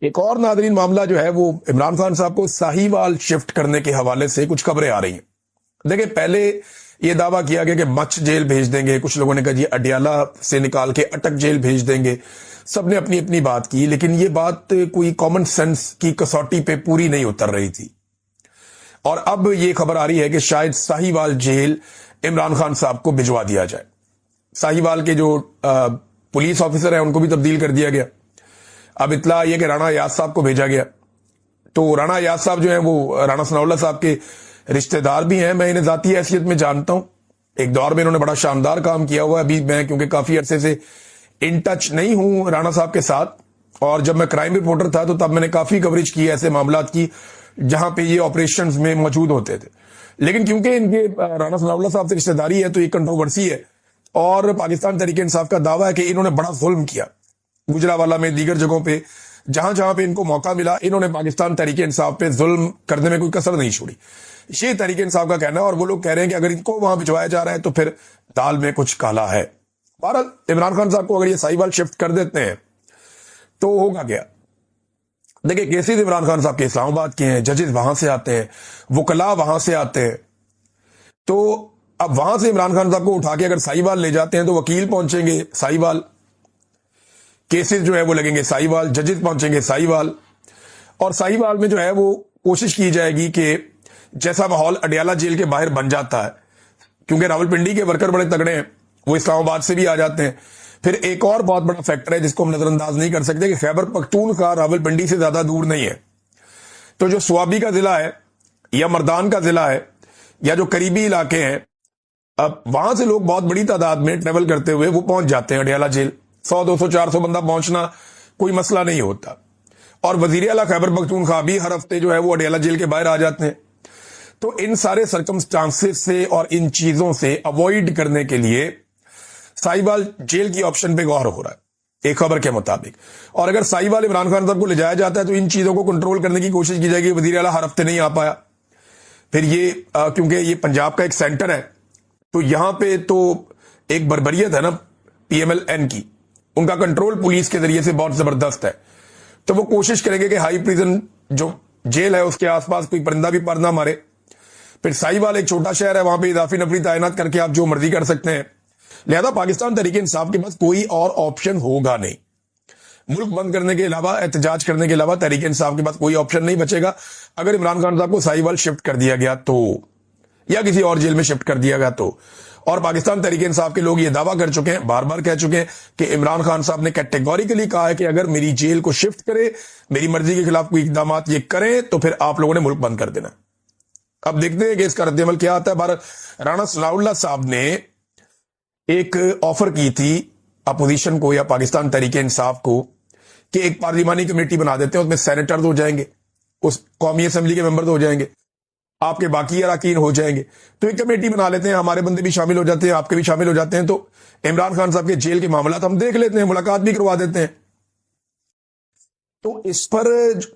ایک اور ناظرین معاملہ جو ہے وہ عمران خان صاحب کو ساہیوال شفٹ کرنے کے حوالے سے کچھ خبریں آ رہی ہیں۔ دیکھیں، پہلے یہ دعویٰ کیا گیا کہ مچھ جیل بھیج دیں گے، کچھ لوگوں نے کہا جی اڈیالہ سے نکال کے اٹک جیل بھیج دیں گے، سب نے اپنی اپنی بات کی، لیکن یہ بات کوئی کامن سینس کی کسوٹی پہ پوری نہیں اتر رہی تھی۔ اور اب یہ خبر آ رہی ہے کہ شاید ساہیوال جیل عمران خان صاحب کو بھجوا دیا جائے۔ ساہیوال کے جو پولیس آفیسر ہیں ان کو بھی تبدیل کر دیا گیا۔ اب اطلاع یہ کہ رانا ایاز صاحب کو بھیجا گیا، تو رانا ایاز صاحب جو ہیں وہ رانا ثناء اللہ صاحب کے رشتہ دار بھی ہیں، میں انہیں ذاتی حیثیت میں جانتا ہوں، ایک دور میں انہوں نے بڑا شاندار کام کیا ہوا ہے۔ ابھی میں کیونکہ کافی عرصے سے ان ٹچ نہیں ہوں رانا صاحب کے ساتھ، اور جب میں کرائم رپورٹر تھا تو تب میں نے کافی کوریج کی ایسے معاملات کی جہاں پہ یہ آپریشنز میں موجود ہوتے تھے، لیکن کیونکہ ان کے رانا ثناء اللہ صاحب سے رشتہ داری ہے تو یہ کنٹروورسی ہے، اور پاکستان تحریک انصاف کا دعویٰ ہے کہ انہوں نے بڑا ظلم کیا گجرانوالہ میں، دیگر جگہوں پہ جہاں جہاں پہ ان کو موقع ملا انہوں نے پاکستان تحریک انصاف پہ ظلم کرنے میں کوئی کسر نہیں چھوڑی۔ یہ تحریک انصاف کا کہنا ہے، اور وہ لوگ کہہ رہے ہیں کہ اگر ان کو وہاں بھجوایا جا رہا ہے تو پھر دال میں کچھ کالا ہے۔ بہرحال عمران خان صاحب کو اگر یہ ساہیوال شفٹ کر دیتے ہیں تو ہوگا کیا؟ دیکھیں، کیسز عمران خان صاحب کے اسلام آباد کے ہیں، ججز وہاں سے آتے ہیں، وکلاء وہاں سے آتے ہیں، تو اب وہاں سے عمران خان صاحب کو اٹھا کے اگر ساہیوال لے جاتے ہیں تو وکیل پہنچیں گے ساہیوال، کیسز جو ہے وہ لگیں گے ساہیوال، ججز پہنچیں گے ساہیوال، اور ساہیوال میں جو ہے وہ کوشش کی جائے گی کہ جیسا ماحول اڈیالہ جیل کے باہر بن جاتا ہے، کیونکہ راولپنڈی کے ورکر بڑے تگڑے ہیں، وہ اسلام آباد سے بھی آ جاتے ہیں۔ پھر ایک اور بہت بڑا فیکٹر ہے جس کو ہم نظر انداز نہیں کر سکتے کہ خیبر پختونخوا راولپنڈی سے زیادہ دور نہیں ہے، تو جو سوابی کا ضلع ہے یا مردان کا ضلع ہے یا جو قریبی علاقے ہیں، اب وہاں سے لوگ بہت بڑی تعداد میں ٹریول کرتے ہوئے وہ پہنچ جاتے ہیں اڈیالہ جیل، 100 200 400 بندہ پہنچنا کوئی مسئلہ نہیں ہوتا، اور وزیر اعلیٰ خیبر پختونخوا بھی ہر ہفتے جو ہے وہ اڈیالہ جیل کے باہر آ جاتے ہیں۔ تو ان سارے سرکمسٹانسز سے اور ان چیزوں سے اوائڈ کرنے کے لیے ساہیوال جیل کی آپشن پہ غور ہو رہا ہے ایک خبر کے مطابق، اور اگر ساہیوال عمران خان صاحب کو لے جایا جاتا ہے تو ان چیزوں کو کنٹرول کرنے کی کوشش کی جائے گی۔ وزیر اعلیٰ ہر ہفتے نہیں آ پایا، پھر یہ کیونکہ یہ پنجاب کا ایک سینٹر ہے تو یہاں پہ تو ایک بربریت ہے نا پی ایم ایل این کی، ان کا کنٹرول پولیس کے ذریعے سے بہت زبردست ہے، تو وہ کوشش کریں گے کہ ہائی پریزن جو جیل ہے اس کے آس پاس کوئی پرندہ بھی پر نہ مارے۔ پھر ساہیوال ایک چھوٹا شہر ہے، وہاں پہ اضافی نفری تعینات کر کے آپ جو مرضی کر سکتے ہیں، لہذا پاکستان تحریک انصاف کے پاس کوئی اور آپشن ہوگا نہیں، ملک بند کرنے کے علاوہ، احتجاج کرنے کے علاوہ تحریک انصاف کے پاس کوئی آپشن نہیں بچے گا اگر عمران خان صاحب کو ساہیوال شفٹ کر دیا گیا تو، یا کسی اور جیل میں شفٹ کر دیا گیا تو۔ اور پاکستان تحریک انصاف کے لوگ یہ دعویٰ کر چکے ہیں، بار بار کہہ چکے ہیں کہ عمران خان صاحب نے کیٹیگوریکلی کہا ہے کہ اگر میری جیل کو شفٹ کرے، میری مرضی کے خلاف کوئی اقدامات یہ کریں تو پھر آپ لوگوں نے ملک بند کر دینا۔ اب دیکھتے ہیں کہ اس کا رد عمل کیا آتا ہے۔ بھارت رانا ثناء اللہ صاحب نے ایک آفر کی تھی اپوزیشن کو یا پاکستان تحریک انصاف کو کہ ایک پارلیمانی کمیٹی بنا دیتے ہیں، اس میں سینیٹرز ہو جائیں گے، اس قومی اسمبلی کے ممبرز ہو جائیں گے، آپ کے باقی اراکین ہو جائیں گے، تو ایک کمیٹی بنا لیتے ہیں، ہمارے بندے بھی شامل ہو جاتے ہیں، آپ کے بھی شامل ہو جاتے ہیں، تو عمران خان صاحب کے جیل کے معاملات ہم دیکھ لیتے ہیں، ملاقات بھی کروا دیتے ہیں۔ تو اس پر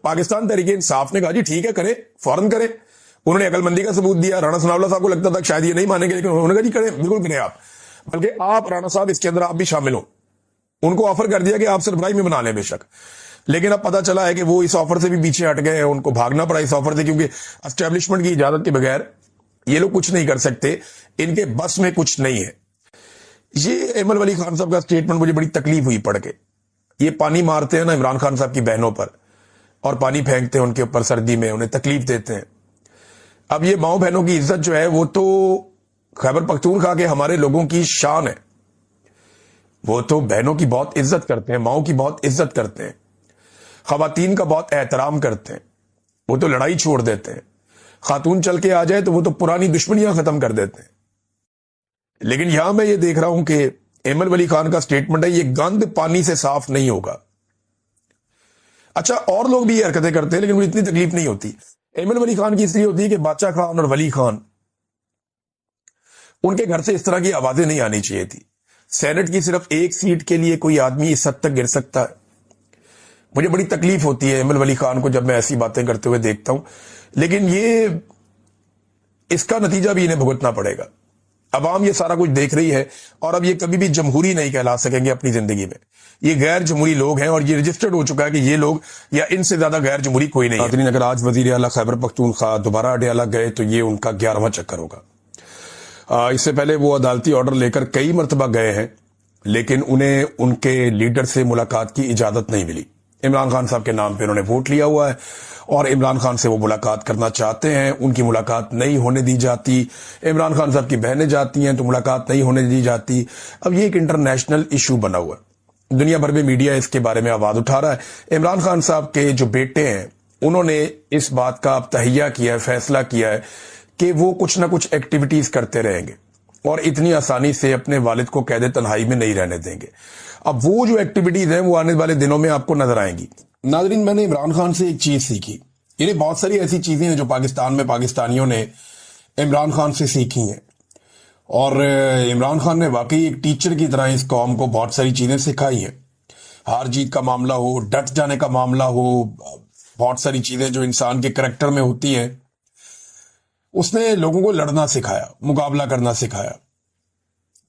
پاکستان تحریک انصاف نے کہا جی ٹھیک ہے، کریں، فوراً کریں۔ انہوں نے عقل مندی کا ثبوت دیا، رانا ثناء اللہ صاحب کو لگتا تھا کہ شاید یہ نہیں مانیں گے، لیکن انہوں نے کہا جی کریں، بالکل کریں آپ، بلکہ آپ رانا صاحب اس کے اندر آپ بھی شامل ہوں۔ ان کو آفر کر دیا کہ آپ سربراہی میں بنا لیں بے شک، لیکن اب پتہ چلا ہے کہ وہ اس آفر سے بھی پیچھے ہٹ گئے ہیں، ان کو بھاگنا پڑا اس آفر سے، کیونکہ اسٹیبلشمنٹ کی اجازت کے بغیر یہ لوگ کچھ نہیں کر سکتے، ان کے بس میں کچھ نہیں ہے۔ یہ ایمل ولی خان صاحب کا سٹیٹمنٹ مجھے بڑی تکلیف ہوئی پڑھ کے۔ یہ پانی مارتے ہیں نا عمران خان صاحب کی بہنوں پر، اور پانی پھینکتے ہیں ان کے اوپر سردی میں، انہیں تکلیف دیتے ہیں۔ اب یہ ماؤں بہنوں کی عزت جو ہے وہ تو خیبر پختونخوا کے ہمارے لوگوں کی شان ہے، وہ تو بہنوں کی بہت عزت کرتے ہیں، ماؤں کی بہت عزت کرتے ہیں، خواتین کا بہت احترام کرتے ہیں، وہ تو لڑائی چھوڑ دیتے ہیں، خاتون چل کے آ جائے تو وہ تو پرانی دشمنیاں ختم کر دیتے ہیں۔ لیکن یہاں میں یہ دیکھ رہا ہوں کہ ایمل ولی خان کا سٹیٹمنٹ ہے یہ گند پانی سے صاف نہیں ہوگا۔ اچھا، اور لوگ بھی یہ حرکتیں کرتے ہیں لیکن مجھے اتنی تکلیف نہیں ہوتی۔ ایمل ولی خان کی اس لیے ہوتی ہے کہ بادشاہ خان اور ولی خان، ان کے گھر سے اس طرح کی آوازیں نہیں آنی چاہیے تھی۔ سینٹ کی صرف ایک سیٹ کے لیے کوئی آدمی اس حد تک گر سکتا ہے؟ مجھے بڑی تکلیف ہوتی ہے ایمل ولی خان کو جب میں ایسی باتیں کرتے ہوئے دیکھتا ہوں، لیکن یہ اس کا نتیجہ بھی انہیں بھگتنا پڑے گا۔ عوام یہ سارا کچھ دیکھ رہی ہے، اور اب یہ کبھی بھی جمہوری نہیں کہلا سکیں گے اپنی زندگی میں. یہ غیر جمہوری لوگ ہیں، اور یہ رجسٹرڈ ہو چکا ہے کہ یہ لوگ یا ان سے زیادہ غیر جمہوری کوئی نہیں ہے. اگر آج وزیر اعلیٰ خیبر پختونخوا دوبارہ اڈیالہ گئے تو یہ ان کا 11واں چکر ہوگا. اس سے پہلے وہ عدالتی آرڈر لے کر کئی مرتبہ گئے ہیں، لیکن انہیں ان کے لیڈر سے ملاقات کی اجازت نہیں ملی. عمران خان صاحب کے نام پہ انہوں نے ووٹ لیا ہوا ہے، اور عمران خان سے وہ ملاقات کرنا چاہتے ہیں. ان کی ملاقات نہیں ہونے دی جاتی. عمران خان صاحب کی بہنیں جاتی ہیں تو ملاقات نہیں ہونے دی جاتی. اب یہ ایک انٹرنیشنل ایشو بنا ہوا ہے، دنیا بھر میں میڈیا اس کے بارے میں آواز اٹھا رہا ہے. عمران خان صاحب کے جو بیٹے ہیں انہوں نے اس بات کا اب تہیہ کیا ہے، فیصلہ کیا ہے کہ وہ کچھ نہ کچھ ایکٹیویٹیز کرتے رہیں گے، اور اتنی آسانی سے اپنے والد کو قید تنہائی میں نہیں رہنے دیں گے. اب وہ جو ایکٹیویٹیز ہیں وہ آنے والے دنوں میں آپ کو نظر آئیں گی. ناظرین، میں نے عمران خان سے ایک چیز سیکھی. یعنی بہت ساری ایسی چیزیں ہیں جو پاکستان میں پاکستانیوں نے عمران خان سے سیکھی ہیں، اور عمران خان نے واقعی ایک ٹیچر کی طرح اس قوم کو بہت ساری چیزیں سکھائی ہیں. ہار جیت کا معاملہ ہو، ڈٹ جانے کا معاملہ ہو، بہت ساری چیزیں جو انسان کے کریکٹر میں ہوتی ہیں. اس نے لوگوں کو لڑنا سکھایا، مقابلہ کرنا سکھایا.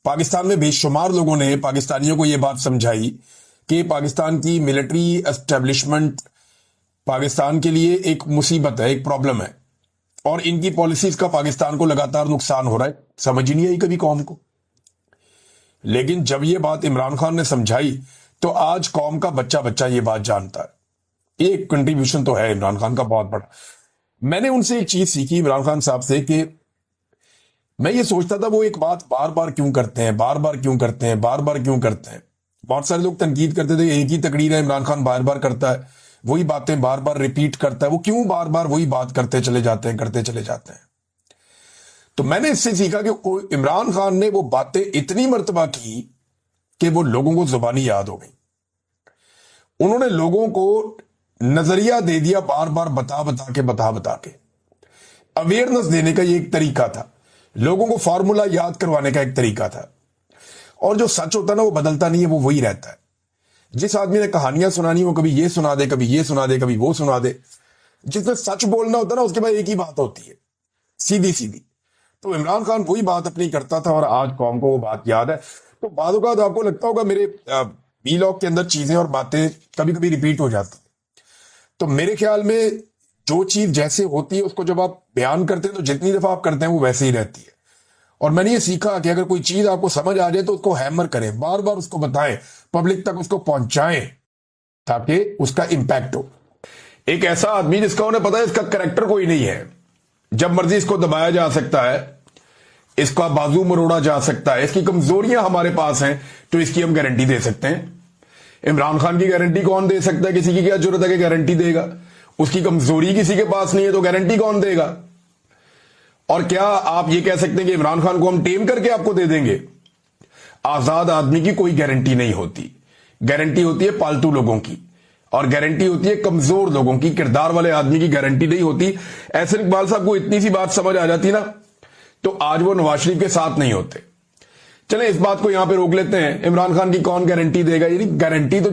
پاکستان میں بے شمار لوگوں نے پاکستانیوں کو یہ بات سمجھائی کہ پاکستان کی ملٹری اسٹیبلشمنٹ پاکستان کے لیے ایک مصیبت ہے، ایک پرابلم ہے، اور ان کی پالیسیز کا پاکستان کو لگاتار نقصان ہو رہا ہے. سمجھ ہی نہیں آئی کبھی قوم کو. لیکن جب یہ بات عمران خان نے سمجھائی تو آج قوم کا بچہ بچہ یہ بات جانتا ہے. ایک کنٹریبیوشن تو ہے عمران خان کا بہت بڑا. میں نے ان سے ایک چیز سیکھی عمران خان صاحب سے کہ میں یہ سوچتا تھا وہ ایک بات بار بار کیوں کرتے ہیں، بار بار کیوں کرتے ہیں، بار بار کیوں کرتے ہیں. بہت سارے لوگ تنقید کرتے تھے ایک ہی تقریر ہے عمران خان بار بار کرتا ہے، وہی باتیں بار بار ریپیٹ کرتا ہے، وہ کیوں بار بار وہی بات کرتے چلے جاتے ہیں. تو میں نے اس سے سیکھا کہ عمران خان نے وہ باتیں اتنی مرتبہ کی کہ وہ لوگوں کو زبانی یاد ہو گئی. انہوں نے لوگوں کو نظریہ دے دیا بار بار بتا کے. اویئرنس دینے کا یہ ایک طریقہ تھا، لوگوں کو فارمولا یاد کروانے کا ایک طریقہ تھا. اور جو سچ ہوتا ہے نا وہ بدلتا نہیں ہے، وہ وہی رہتا ہے. جس آدمی نے کہانیاں سنانی وہ کبھی یہ سنا دے، کبھی یہ سنا دے، کبھی وہ سنا دے. جس میں سچ بولنا ہوتا ہے نا اس کے بعد ایک ہی بات ہوتی ہے، سیدھی. تو عمران خان وہی بات اپنی کرتا تھا، اور آج قوم کو وہ بات یاد ہے. تو بعض اوقات آپ کو لگتا ہوگا میرے ویلاگ کے اندر چیزیں اور باتیں کبھی کبھی ریپیٹ ہو جاتی. تو میرے خیال میں جو چیز جیسے ہوتی ہے اس کو جب آپ بیان کرتے ہیں تو جتنی دفعہ آپ کرتے ہیں وہ ویسے ہی رہتی ہے. اور میں نے یہ سیکھا کہ اگر کوئی چیز آپ کو سمجھ آ جائے تو اس کو ہیمر کریں، بار بار اس کو بتائیں، پبلک تک اس کو پہنچائیں تاکہ اس کا امپیکٹ ہو. ایک ایسا آدمی جس کا انہیں پتا ہے اس کا کریکٹر کوئی نہیں ہے، جب مرضی اس کو دبایا جا سکتا ہے، اس کا بازو مروڑا جا سکتا ہے، اس کی کمزوریاں ہمارے پاس ہیں تو اس کی ہم گارنٹی دے سکتے ہیں. عمران خان کی گارنٹی کون دے سکتا ہے؟ کسی کی کیا ضرورت ہے کہ گارنٹی دے گا؟ اس کی کمزوری کسی کے پاس نہیں ہے تو گارنٹی کون دے گا؟ اور کیا آپ یہ کہہ سکتے ہیں کہ عمران خان کو ہم ٹیم کر کے آپ کو دے دیں گے؟ آزاد آدمی کی کوئی گارنٹی نہیں ہوتی. گارنٹی ہوتی ہے پالتو لوگوں کی، اور گارنٹی ہوتی ہے کمزور لوگوں کی. کردار والے آدمی کی گارنٹی نہیں ہوتی. احسن اقبال صاحب کو اتنی سی بات سمجھ آ جاتی نا تو آج وہ نواز شریف کے ساتھ نہیں ہوتے. چلیں اس بات کو یہاں پہ روک لیتے ہیں. عمران خان کی کون گارنٹی دے گا؟ یعنی گارنٹی تو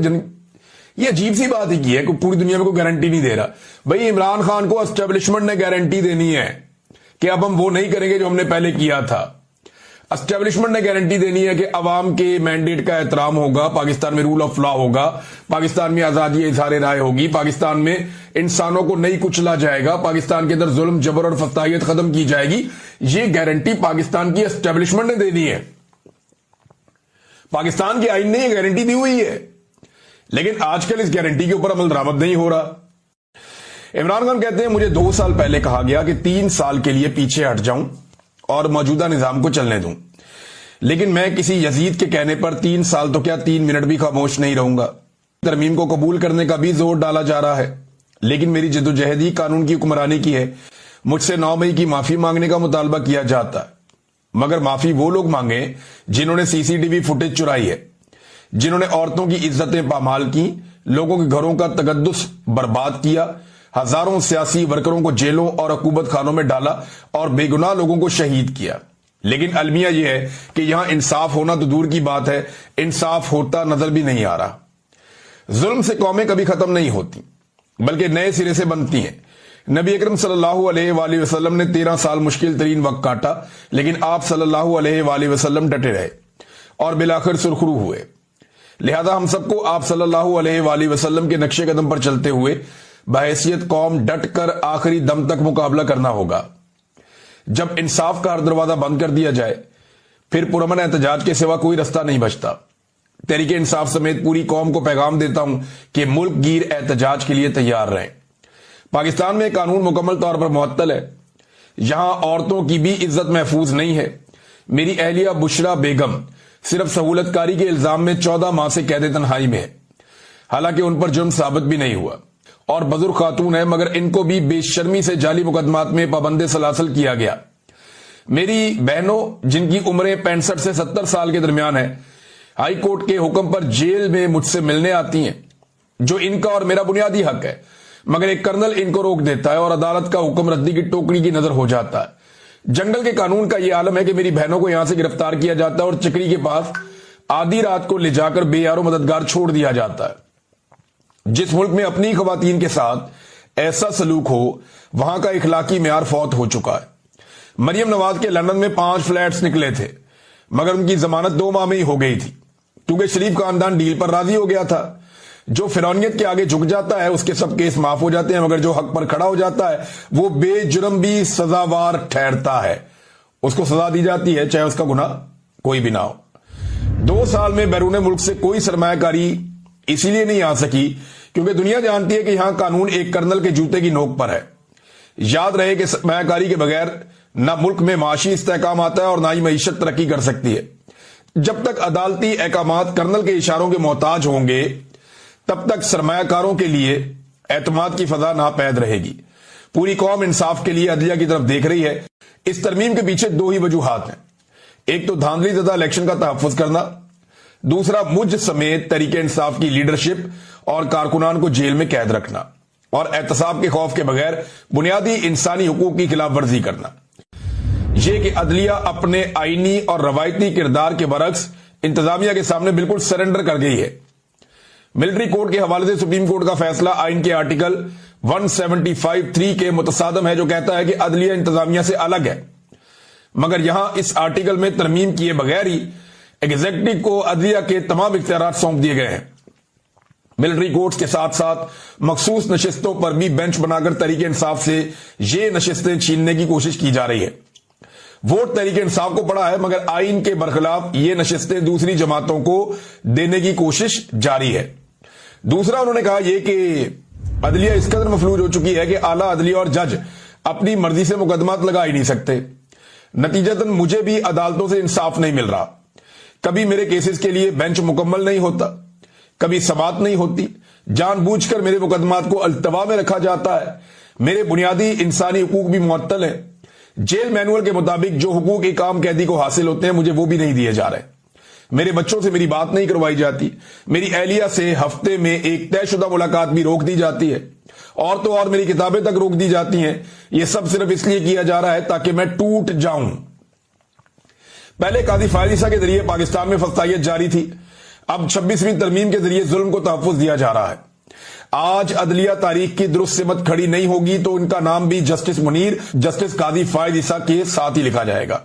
یہ عجیب سی بات ہی کی ہے کہ پوری دنیا میں کوئی گارنٹی نہیں دے رہا. بھائی عمران خان کو اسٹیبلشمنٹ نے گارنٹی دینی ہے کہ اب ہم وہ نہیں کریں گے جو ہم نے پہلے کیا تھا. اسٹیبلشمنٹ نے گارنٹی دینی ہے کہ عوام کے مینڈیٹ کا احترام ہوگا، پاکستان میں رول آف لا ہوگا، پاکستان میں آزادی اظہار رائے ہوگی، پاکستان میں انسانوں کو نہیں کچلا جائے گا، پاکستان کے اندر ظلم جبر اور فسطائیت ختم کی جائے گی. یہ گارنٹی پاکستان کی اسٹیبلشمنٹ نے دینی ہے. پاکستان کے آئین نے یہ گارنٹی دی ہوئی ہے، لیکن آج کل اس گارنٹی کے اوپر عمل درآمد نہیں ہو رہا. عمران خان کہتے ہیں مجھے 2 سال پہلے کہا گیا کہ 3 سال کے لیے پیچھے ہٹ جاؤں اور موجودہ نظام کو چلنے دوں، لیکن میں کسی یزید کے کہنے پر 3 سال تو کیا 3 منٹ بھی خاموش نہیں رہوں گا. ترمیم کو قبول کرنے کا بھی زور ڈالا جا رہا ہے، لیکن میری جدوجہد ہی قانون کی حکمرانی کی ہے. مجھ سے 9 مئی کی معافی مانگنے کا مطالبہ کیا جاتا ہے، مگر معافی وہ لوگ مانگیں جنہوں نے CCTV فوٹیج چرائی ہے، جنہوں نے عورتوں کی عزتیں پامال کی، لوگوں کے گھروں کا تقدس برباد کیا، ہزاروں سیاسی ورکروں کو جیلوں اور عقوبت خانوں میں ڈالا اور بے گناہ لوگوں کو شہید کیا. لیکن المیہ یہ ہے کہ یہاں انصاف ہونا تو دور کی بات ہے، انصاف ہوتا نظر بھی نہیں آ رہا. ظلم سے قومیں کبھی ختم نہیں ہوتی بلکہ نئے سرے سے بنتی ہیں. نبی اکرم صلی اللہ علیہ وآلہ وسلم نے 13 سال مشکل ترین وقت کاٹا، لیکن آپ صلی اللہ علیہ وآلہ وسلم ڈٹے رہے اور بالآخر سرخرو ہوئے۔ لہذا ہم سب کو آپ صلی اللہ علیہ وآلہ وسلم کے نقش قدم پر چلتے ہوئے بحیثیت قوم ڈٹ کر آخری دم تک مقابلہ کرنا ہوگا۔ جب انصاف کا ہر دروازہ بند کر دیا جائے پھر پرامن احتجاج کے سوا کوئی رستہ نہیں بچتا۔ تحریک انصاف سمیت پوری قوم کو پیغام دیتا ہوں کہ ملک گیر احتجاج کے لیے تیار رہیں۔ پاکستان میں قانون مکمل طور پر معطل ہے، یہاں عورتوں کی بھی عزت محفوظ نہیں ہے۔ میری اہلیہ بشرا بیگم صرف سہولت کاری کے الزام میں 14 ماہ سے قید تنہائی میں ہے، حالانکہ ان پر جرم ثابت بھی نہیں ہوا اور بزرگ خاتون ہے، مگر ان کو بھی بے شرمی سے جعلی مقدمات میں پابند سلاسل کیا گیا۔ میری بہنوں جن کی عمریں 65 سے 70 سال کے درمیان ہے، ہائی کورٹ کے حکم پر جیل میں مجھ سے ملنے آتی ہیں، جو ان کا اور میرا بنیادی حق ہے، مگر ایک کرنل ان کو روک دیتا ہے اور عدالت کا حکم ردی کی ٹوکری کی نظر ہو جاتا ہے۔ جنگل کے قانون کا یہ عالم ہے کہ میری بہنوں کو یہاں سے گرفتار کیا جاتا ہے اور چکری کے پاس آدھی رات کو لے جا کر بے یار و مددگار چھوڑ دیا جاتا ہے۔ جس ملک میں اپنی خواتین کے ساتھ ایسا سلوک ہو وہاں کا اخلاقی معیار فوت ہو چکا ہے۔ مریم نواز کے لندن میں 5 فلیٹس نکلے تھے، مگر ان کی ضمانت 2 ماہ میں ہی ہو گئی تھی، کیونکہ شریف خاندان ڈیل پر راضی ہو گیا تھا۔ جو فرعونیت کے آگے جھک جاتا ہے اس کے سب کیس معاف ہو جاتے ہیں، مگر جو حق پر کھڑا ہو جاتا ہے وہ بے جرم بھی سزاوار ٹھہرتا ہے، اس کو سزا دی جاتی ہے چاہے اس کا گناہ کوئی بھی نہ ہو۔ 2 سال میں بیرون ملک سے کوئی سرمایہ کاری اسی لیے نہیں آ سکی کیونکہ دنیا جانتی ہے کہ یہاں قانون ایک کرنل کے جوتے کی نوک پر ہے۔ یاد رہے کہ سرمایہ کاری کے بغیر نہ ملک میں معاشی استحکام آتا ہے اور نہ ہی معیشت ترقی کر سکتی ہے۔ جب تک عدالتی احکامات کرنل کے اشاروں کے محتاج ہوں گے تب تک سرمایہ کاروں کے لیے اعتماد کی فضا ناپید رہے گی۔ پوری قوم انصاف کے لیے عدلیہ کی طرف دیکھ رہی ہے۔ اس ترمیم کے پیچھے 2 ہی وجوہات ہیں، ایک تو دھاندلی زدہ الیکشن کا تحفظ کرنا، دوسرا مجھ سمیت تحریک انصاف کی لیڈرشپ اور کارکنان کو جیل میں قید رکھنا اور احتساب کے خوف کے بغیر بنیادی انسانی حقوق کی خلاف ورزی کرنا۔ یہ کہ عدلیہ اپنے آئینی اور روایتی کردار کے برعکس انتظامیہ کے سامنے بالکل سرنڈر کر گئی ہے۔ ملٹری کورٹ کے حوالے سے سپریم کورٹ کا فیصلہ آئین کے آرٹیکل 175(3) کے متصادم ہے، جو کہتا ہے کہ عدلیہ انتظامیہ سے الگ ہے، مگر یہاں اس آرٹیکل میں ترمیم کیے بغیر ہی ایگزیکٹو کو عدلیہ کے تمام اختیارات سونپ دیے گئے ہیں۔ ملٹری کورٹس کے ساتھ ساتھ مخصوص نشستوں پر بھی بینچ بنا کر تحریک انصاف سے یہ نشستیں چھیننے کی کوشش کی جا رہی ہے۔ ووٹ تحریک انصاف کو پڑا ہے، مگر آئین کے برخلاف یہ نشستیں دوسری جماعتوں کو دینے کی کوشش جاری ہے۔ دوسرا انہوں نے کہا یہ کہ عدلیہ اس قدر مفلوج ہو چکی ہے کہ اعلیٰ عدلیہ اور جج اپنی مرضی سے مقدمات لگا ہی نہیں سکتے۔ نتیجتاً مجھے بھی عدالتوں سے انصاف نہیں مل رہا، کبھی میرے کیسز کے لیے بینچ مکمل نہیں ہوتا، کبھی سماعت نہیں ہوتی، جان بوجھ کر میرے مقدمات کو التوا میں رکھا جاتا ہے، میرے بنیادی انسانی حقوق بھی معطل ہیں۔ جیل مینول کے مطابق جو حقوق ایک عام قیدی کو حاصل ہوتے ہیں مجھے وہ بھی نہیں دیے جا رہے۔ میرے بچوں سے میری بات نہیں کروائی جاتی، میری اہلیہ سے ہفتے میں ایک طے شدہ ملاقات بھی روک دی جاتی ہے، اور تو اور میری کتابیں تک روک دی جاتی ہیں۔ یہ سب صرف اس لیے کیا جا رہا ہے تاکہ میں ٹوٹ جاؤں۔ پہلے قاضی فائز عیسیٰ کے ذریعے پاکستان میں فسطائیت جاری تھی، اب 26ویں ترمیم کے ذریعے ظلم کو تحفظ دیا جا رہا ہے۔ آج عدلیہ تاریخ کی درست سمت کھڑی نہیں ہوگی تو ان کا نام بھی جسٹس منیر، جسٹس قاضی فائز عیسیٰ کے ساتھ ہی لکھا جائے گا،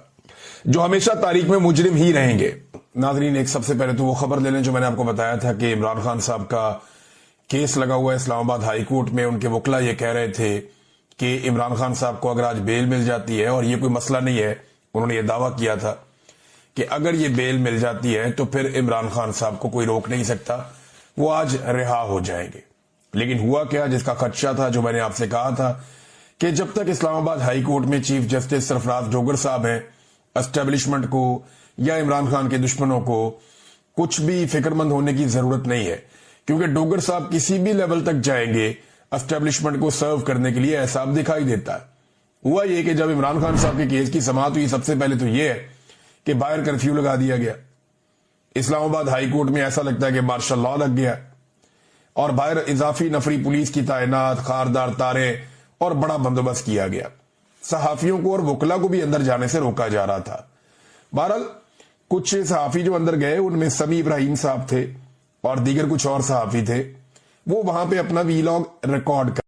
جو ہمیشہ تاریخ میں مجرم ہی رہیں گے۔ ناظرین، ایک سب سے پہلے تو وہ خبر لے لیں جو میں نے آپ کو بتایا تھا کہ عمران خان صاحب کا کیس لگا ہوا ہے اسلام آباد ہائی کورٹ میں۔ ان کے وکلا یہ کہہ رہے تھے کہ عمران خان صاحب کو اگر آج بیل مل جاتی ہے، اور یہ کوئی مسئلہ نہیں ہے، انہوں نے یہ دعویٰ کیا تھا کہ اگر یہ بیل مل جاتی ہے تو پھر عمران خان صاحب کو کوئی روک نہیں سکتا، وہ آج رہا ہو جائیں گے۔ لیکن ہوا کیا، جس کا خدشہ تھا، جو میں نے آپ سے کہا تھا کہ جب تک اسلام آباد ہائی کورٹ میں چیف جسٹس سرفراز ڈوگر صاحب ہیں، اسٹیبلشمنٹ کو یا عمران خان کے دشمنوں کو کچھ بھی فکر مند ہونے کی ضرورت نہیں ہے، کیونکہ ڈوگر صاحب کسی بھی لیول تک جائیں گے اسٹیبلشمنٹ کو سرو کرنے کے لیے، ایسا دکھائی دیتا ہے۔ ہوا یہ کہ جب عمران خان صاحب کے کیس کی سماعت ہوئی، سب سے پہلے تو یہ ہے کہ باہر کرفیو لگا دیا گیا۔ اسلام آباد ہائی کورٹ میں ایسا لگتا ہے کہ مارشل لا لگ گیا، اور باہر اضافی نفری پولیس کی تعینات، خاردار تاریں اور بڑا بندوبست کیا گیا۔ صحافیوں کو اور وکلا کو بھی اندر جانے سے روکا جا رہا تھا۔ بہرحال کچھ صحافی جو اندر گئے ان میں سمیع ابراہیم صاحب تھے اور دیگر کچھ اور صحافی تھے، وہ وہاں پہ اپنا ویلاگ ریکارڈ کر